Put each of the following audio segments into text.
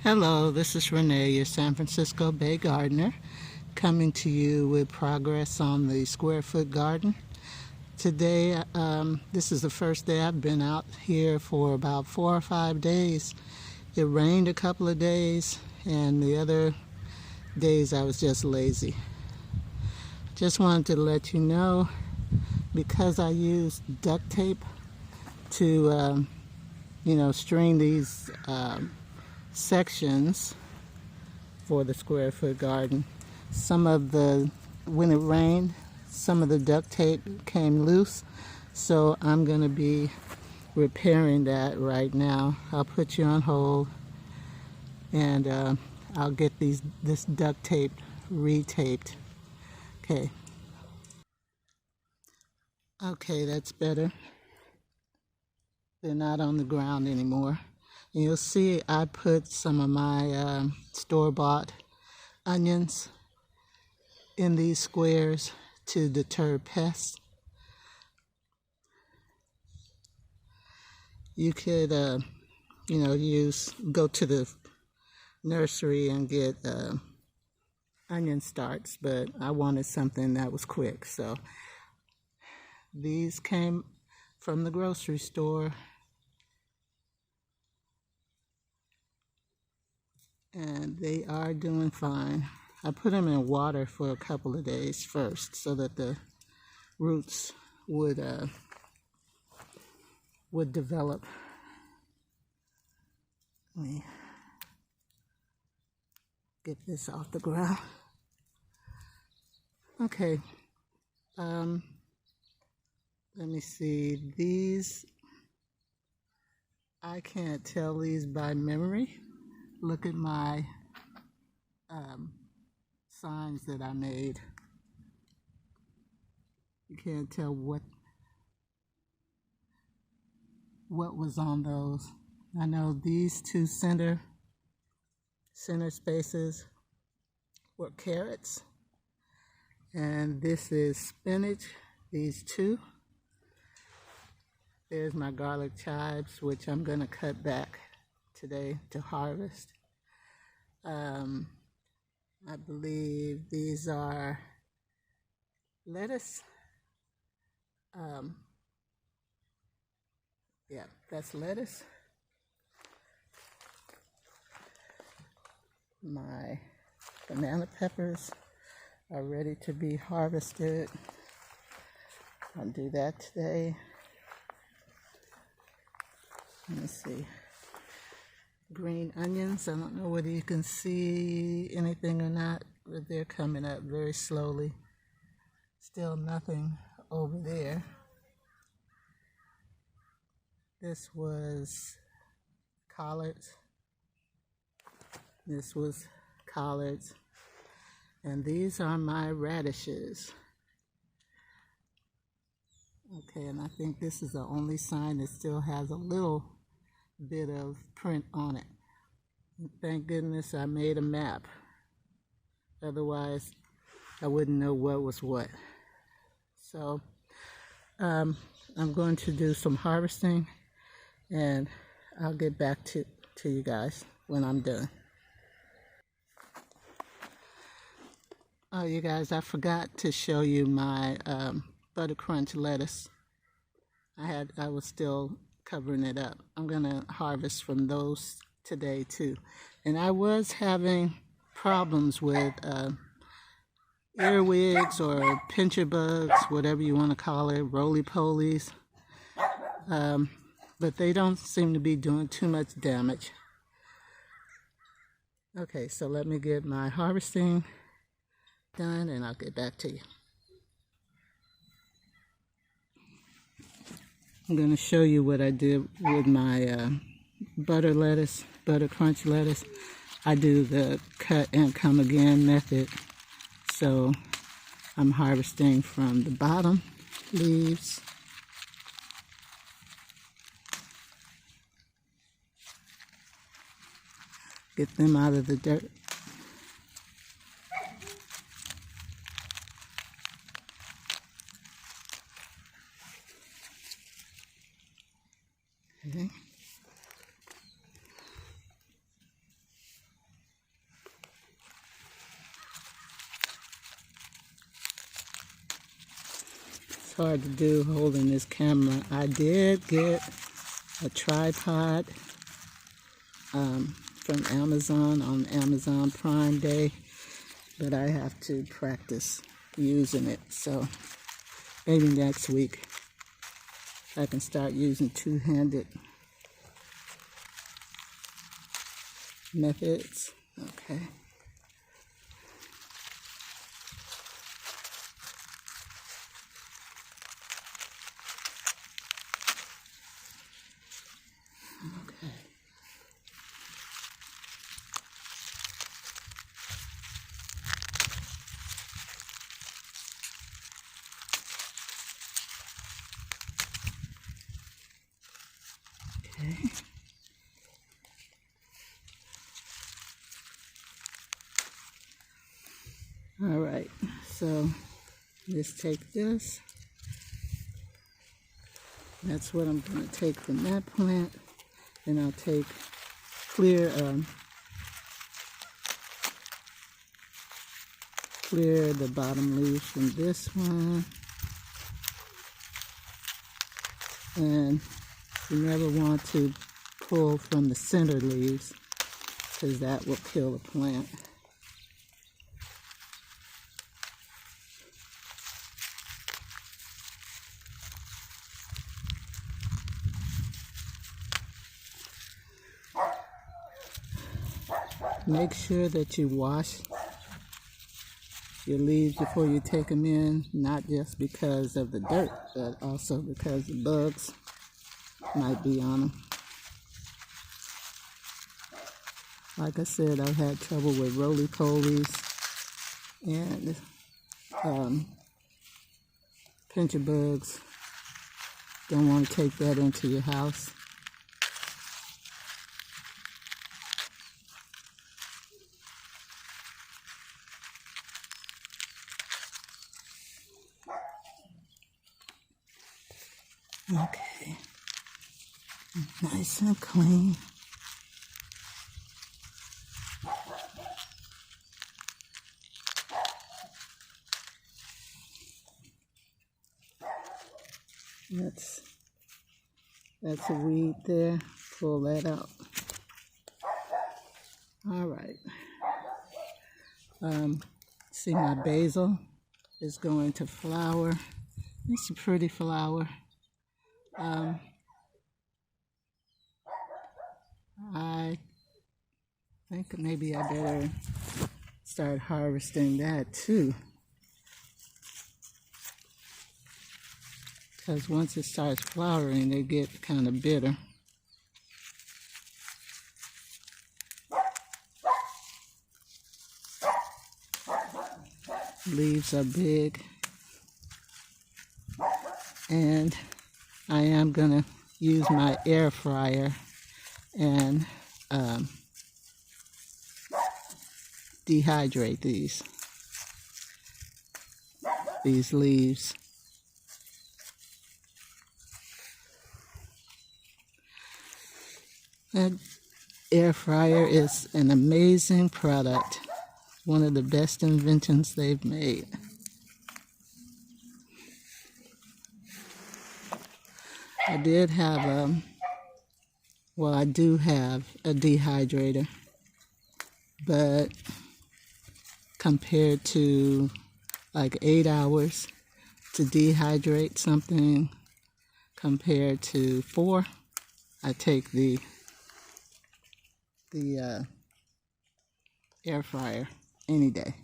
Hello, this is Renee, your San Francisco Bay gardener, coming to you with progress on the square foot garden. Today, this is the first day I've been out here for about 4 or 5 days. It rained a couple of days, and the other days I was just lazy. Just wanted to let you know, because I used duct tape to, string these sections for the square foot garden. When it rained, some of the duct tape came loose, so I'm going to be repairing that right now. I'll put you on hold, and I'll get this duct tape retaped. Okay, that's better. They're not on the ground anymore. And you'll see I put some of my store-bought onions in these squares to deter pests. You could, go to the nursery and get onion starts, but I wanted something that was quick. So these came from the grocery store, and they are doing fine. I put them in water for a couple of days first so that the roots would develop. Let me get this off the ground. Okay. Let me see. These, I can't tell these by memory. Look at my signs that I made. You can't tell what was on those. I know these two center spaces were carrots, and this is spinach, these two. There's my garlic chives, which I'm going to cut back today to harvest. I believe these are lettuce. Yeah, that's lettuce. My banana peppers are ready to be harvested. I'll do that today. Let me see. Green onions. I don't know whether you can see anything or not, but they're coming up very slowly. Still nothing over there. This was collards. This was collards. And these are my radishes. Okay, and I think this is the only sign that still has a little bit of print on it. Thank goodness I made a map. Otherwise, I wouldn't know what was what. So, I'm going to do some harvesting, and I'll get back to you guys when I'm done. Oh, you guys, I forgot to show you my Butter Crunch lettuce. I was still covering it up. I'm gonna harvest from those today too. And I was having problems with earwigs or pincher bugs, whatever you want to call it, roly-polies. But they don't seem to be doing too much damage. Okay, so let me get my harvesting done and I'll get back to you. I'm going to show you what I did with my butter crunch lettuce. I do the cut and come again method. So I'm harvesting from the bottom leaves. Get them out of the dirt. Okay. hard to do holding this camera. I did get a tripod from Amazon on Amazon Prime Day, but I have to practice using it. So maybe next week I can start using two-handed methods. Okay. Okay. Okay. All right, so let's take this. That's what I'm going to take from that plant. And I'll take clear the bottom leaves from this one. And you never want to pull from the center leaves because that will kill the plant. Make sure that you wash your leaves before you take them in, not just because of the dirt, but also because the bugs might be on them. Like I said, I've had trouble with roly-polies and pincher bugs. Don't want to take that into your house. Okay, nice and clean. That's a weed there. Pull that out. All right. See, my basil is going to flower. It's a pretty flower. I think maybe I better start harvesting that too. Because once it starts flowering, they get kind of bitter. Leaves are big. And I am going to use my air fryer and dehydrate these leaves. That air fryer is an amazing product. One of the best inventions they've made. I did have I do have a dehydrator, but compared to like 8 hours to dehydrate something compared to 4, I take the air fryer any day.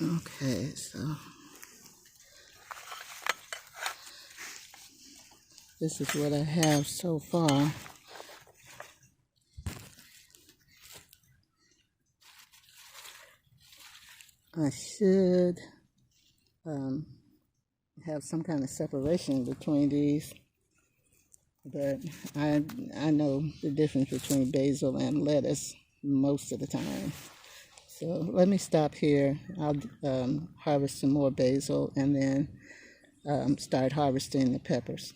Okay, so this is what I have so far. I should have some kind of separation between these, but I know the difference between basil and lettuce most of the time. So let me stop here. I'll harvest some more basil and then start harvesting the peppers.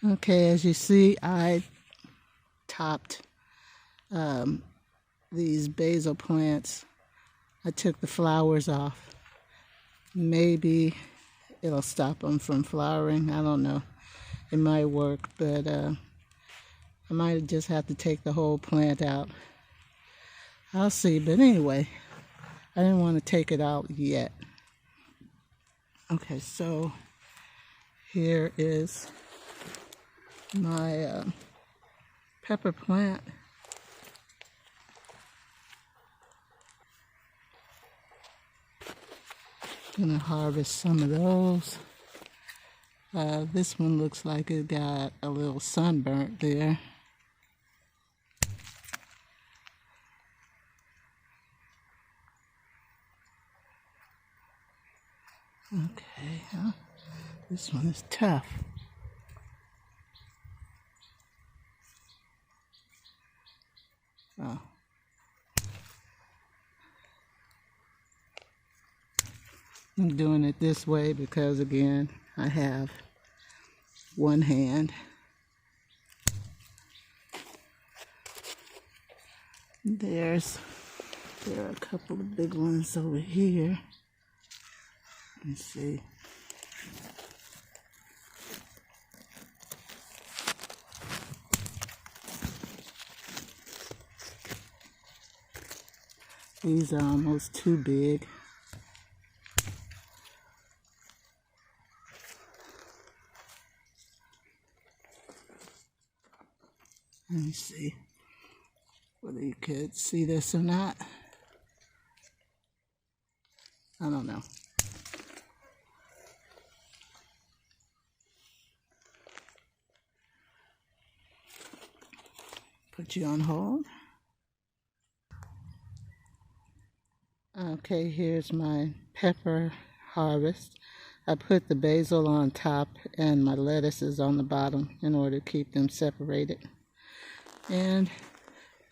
Okay, as you see, I topped these basil plants. I took the flowers off. Maybe it'll stop them from flowering. I don't know. It might work, but I might just have to take the whole plant out. I'll see, but anyway, I didn't want to take it out yet. Okay, so here is my pepper plant. Gonna harvest some of those. This one looks like it got a little sunburnt there. Okay, this one is tough. Oh. I'm doing it this way because, again, I have one hand. There are a couple of big ones over here. Let's see. These are almost too big. Let me see whether you could see this or not. I don't know. Put you on hold. Okay, here's my pepper harvest. I put the basil on top and my lettuce is on the bottom in order to keep them separated. And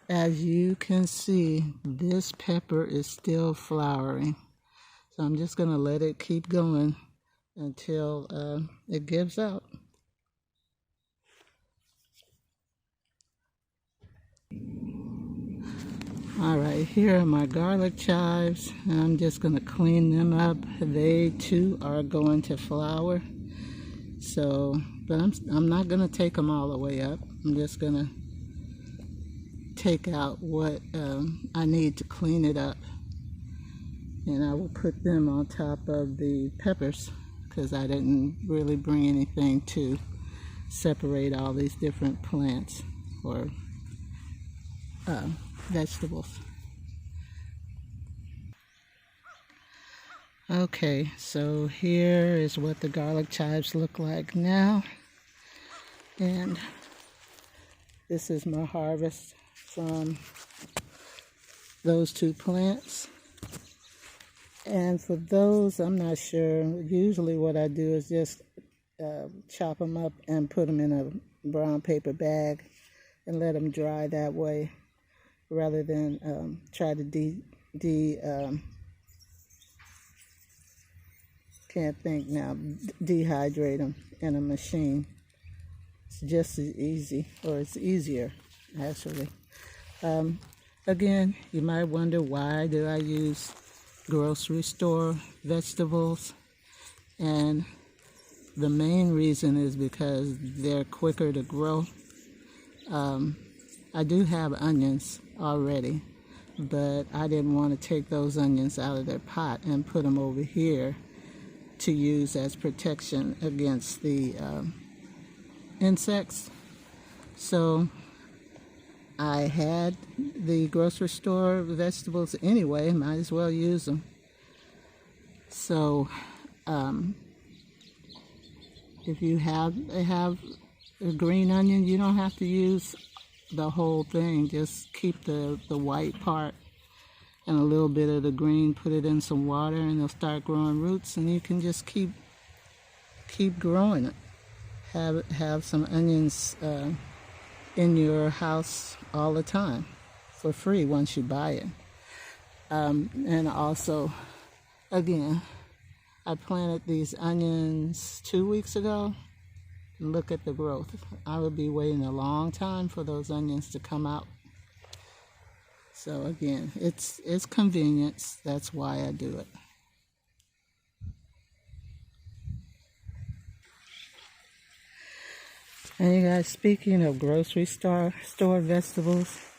as you can see, this pepper is still flowering. So I'm just going to let it keep going until it gives out. Alright, here are my garlic chives. I'm just going to clean them up. They too are going to flower. So, but I'm not going to take them all the way up. I'm just going to take out what I need to clean it up. And I will put them on top of the peppers because I didn't really bring anything to separate all these different plants or vegetables. Okay, so here is what the garlic chives look like now. And this is my harvest from those two plants. And for those, I'm not sure. Usually what I do is just chop them up and put them in a brown paper bag and let them dry that way, rather than try to dehydrate them in a machine. It's just as easy, or it's easier actually. Again, you might wonder, why do I use grocery store vegetables? And the main reason is because they're quicker to grow. I do have onions already, but I didn't want to take those onions out of their pot and put them over here to use as protection against the insects. So I had the grocery store vegetables anyway, might as well use them. So if you have a green onion, you don't have to use the whole thing. Just keep the white part and a little bit of the green, put it in some water, and they'll start growing roots, and you can just keep growing it. Have some onions in your house all the time for free once you buy it. And also, again, I planted these onions 2 weeks ago, Look at the growth. I would be waiting a long time for those onions to come out. So again, it's convenience. That's why I do it. And you guys, speaking of grocery store vegetables,